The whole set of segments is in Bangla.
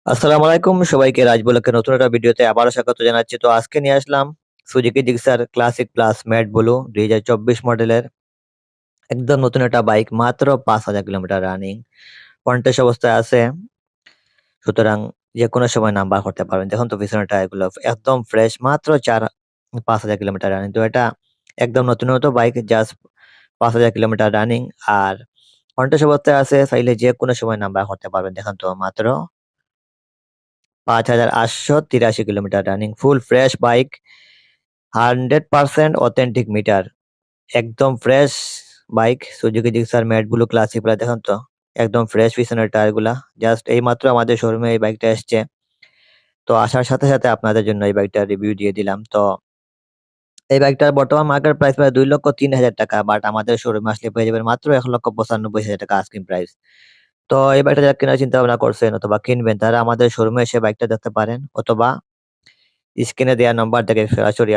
আসসালামু আলাইকুম সবাইকে রাজ ব্লগের নতুন একটা ভিডিওতে আবারও স্বাগত জানাচ্ছি। তো আজকে নিয়ে আসলাম Suzuki Gixxer classic plus matt blue 2024 মডেলের একদম নতুন একটা বাইক, মাত্র 5,000 কিলোমিটার রানিং কন্টেস্ট অবস্থায় আছে। সুতরাং যে কোনো সময় নাম্বার করতে পারবেন। দেখুন তো পিছনের টায়ারগুলো একদম ফ্রেশ, মাত্র 5,000 কিলোমিটার রানিং। তো এটা একদম নতুন বাইক, জাস্ট 5,000 কিলোমিটার রানিং আর কন্টেস্ট অবস্থায় আছে। চাইলে যে কোনো সময় নাম্বার করতে পারবেন। দেখুন তো মাত্র 5,883 kilometre running, full fresh bike, 100% authentic meter, একদম fresh bike. Suzuki Gixxer matt blue classic plus দেখুন তো একদম ফ্রেশ পিছনের টায়ার গুলা। জাস্ট এই মাত্র আমাদের শোরুমে এই বাইকটা এসছে। তো আসার সাথে সাথে আপনাদের জন্য এই বাইকটার রিভিউ দিয়ে দিলাম। তো এই বাইকটার বর্তমান মার্কেট প্রাইস প্রায় 2,03,000 টাকা, বাট আমাদের শোরুমে আসলে পেয়ে যাবেন মাত্র 1,95,000 টাকা আস্কিং প্রাইস। তো এই বাইকটা যারা কেনার চিন্তা ভাবনা করছেন অথবা কিনবেন, তারা আমাদের শোরুমে এসে বাইকটা দেখতে পারেন, অথবা স্ক্রিনে দেওয়া নাম্বার থেকে সরাসরি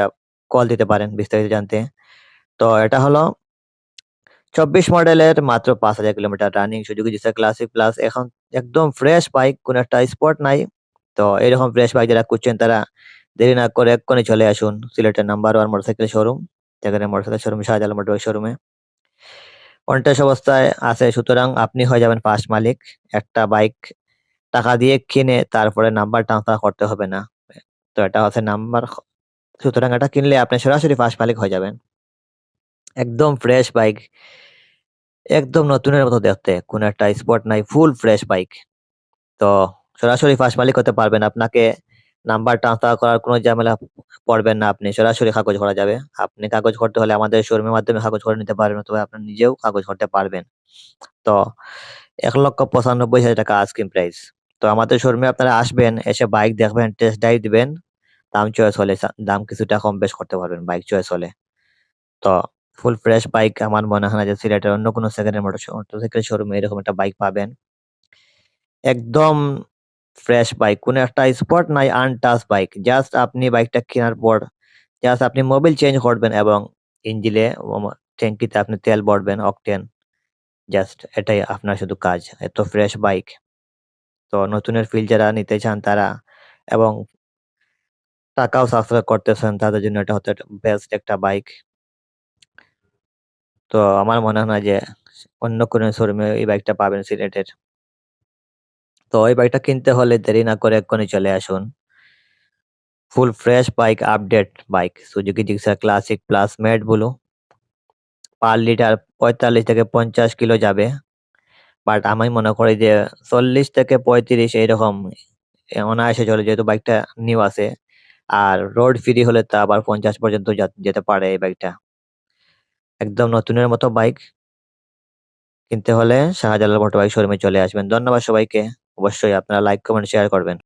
কল দিতে পারেন বিস্তারিত জানতে। তো এটা হলো 24 মডেলের, মাত্র 5,000 kilometre running Suzuki Gixxer classic plus. এখন একদম ফ্রেশ বাইক, কোনো একটা স্পট নাই। তো এরকম ফ্রেশ বাইক যারা খুঁজছেন, তারা দেরি না করে এক্ষুনি চলে আসুন সিলেটের নাম্বার 1 মোটরসাইকেল শোরুম, যেখানে মোটরসাইকেল শোরুম শাহজালাল মোটরসাইকেল শোরুমে কন্টেস্ট অবস্থায় আছে। সুতরাং আপনি হয়ে যাবেন ফার্স্ট মালিক। একটা বাইক টাকা দিয়ে কিনে তারপরে নাম্বার ট্রান্সফার করতে হবে না। তো এটা হচ্ছে নাম্বার, সুতরাং এটা কিনলে আপনি সরাসরি ফার্স্ট মালিক হয়ে যাবেন। একদম ফ্রেশ বাইক, একদম নতুনের মতো দেখতে, কোনো একটা স্পট নাই, ফুল ফ্রেশ বাইক। তো সরাসরি ফার্স্ট মালিক হতে পারবেন। আপনাকে নাম্বার ট্রান্সফার করার কোনো ঝামেলা পড়বেন না, আপনি সরাসরি কাগজ করা যাবে। আপনি কাগজ করতে হলে আমাদের শোরুমের মাধ্যমে কাগজ করে নিতে পারবেন, অথবা আপনি নিজেও কাগজ করতে পারবেন। তো 1,95,000 টাকা আস্কিং প্রাইস। তো আমাদের শোরুমে আপনারা আসবেন, এসে বাইক দেখবেন, টেস্ট ড্রাইভ দিবেন। দাম চয়েস হলে দাম কিছুটা কম বেশ করতে পারবেন বাইক চয়েস হলে। তো ফুল ফ্রেশ বাইক, আমার মনে হয় না যে সিলেটের অন্য কোনো সেকেন্ড হ্যান্ড মোটরসাইকেল শোরুমে এরকম একটা বাইক পাবেন। একদম ফ্রেশ বাইক, কোনো একটা স্পট নাই, আনটাচ বাইক। জাস্ট আপনি বাইকটা কেনার পর জাস্ট আপনি মোবিল চেঞ্জ করবেন এবং ইঞ্জিনে ট্যাঙ্কিতে আপনি তেল ভরবেন অকটেন। জাস্ট এটাই আপনার শুধু কাজ। এত ফ্রেশ বাইক। তো নতুনের ফিল যারা নিতে চান তারা, এবং টাকাও সাশ্রয় করতেছেন, তাদের জন্য এটা হচ্ছে বেস্ট একটা বাইক। তো আমার মনে হয় না যে অন্য কোনো শোরুমে এই বাইকটা পাবেন সিলেটের। তো এই বাইকটা কিনতে হলে দেরি না করে এক্ষুনি চলে আসুন। ফুল fresh bike, update bike, Suzuki Gixxer classic plus matt blue. Per litre 45 থেকে 50 কিলো যাবে, বাট আমি মনে করি যে 40 থেকে 35 এইরকম অনায়াসে চলে, যেহেতু বাইকটা নিউ আছে। আর রোড ফ্রি হলে তা আবার 50 পর্যন্ত যেতে পারে এই বাইকটা। একদম নতুনের মতো বাইক। কিনতে হলে শাহজালাল মোটর বাইক শোরুমে চলে আসবেন। ধন্যবাদ সবাইকে। অবশ্যই আপনারা লাইক কমেন্ট শেয়ার করবেন।